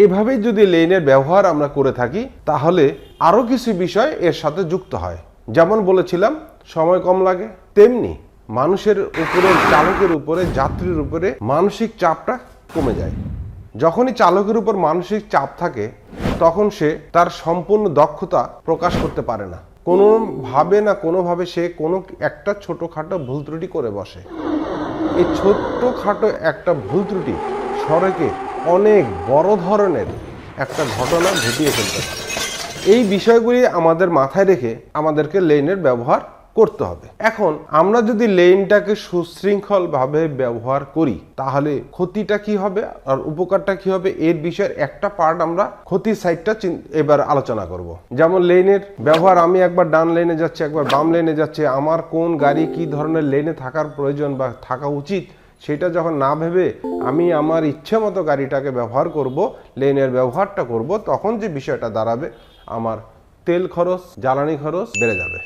এভাবেই যদি লেনের ব্যবহার আমরা করে থাকি তাহলে আরো কিছু বিষয় এর সাথে যুক্ত হয়। যেমন বলেছিলাম সময় কম লাগে, তেমনি মানুষের উপরে, চালকের উপরে, যাত্রীর উপরে মানসিক চাপটা কমে যায়। যখনই চালকের উপর মানসিক চাপ থাকে তখন সে তার সম্পূর্ণ দক্ষতা প্রকাশ করতে পারে না, কোনোভাবে সে কোনো একটা ছোটখাটো ভুল ত্রুটি করে বসে। এই ছোট্টখাটো একটা ভুল ত্রুটি সড়কে অনেক বড় ধরনের একটা ঘটনা ঘটিয়ে ফেলতে পারে। এই বিষয়গুলি আমাদের মাথায় রেখে আমাদেরকে লেনের ব্যবহার করতে হবে। এখন আমরা যদি লেনটাকে সুশৃঙ্খলভাবে ব্যবহার করি তাহলে ক্ষতিটা কি হবে আর উপকারটা কি হবে, এর বিষয়ের একটা পার্ট আমরা ক্ষতির সাইডটা এবার আলোচনা করব। যেমন লেনের ব্যবহার, আমি একবার ডান লেনে যাচ্ছি, একবার বাম লেনে যাচ্ছি, আমার কোন গাড়ি কি ধরনের লেনে থাকার প্রয়োজন বা থাকা উচিত সেটা যখন না ভেবে আমি আমার ইচ্ছে মতো গাড়িটাকে ব্যবহার করব, লেনের ব্যবহারটা করব, তখন যে বিষয়টা দাঁড়াবে আমার তেল খরচ, জ্বালানি খরচ বেড়ে যাবে।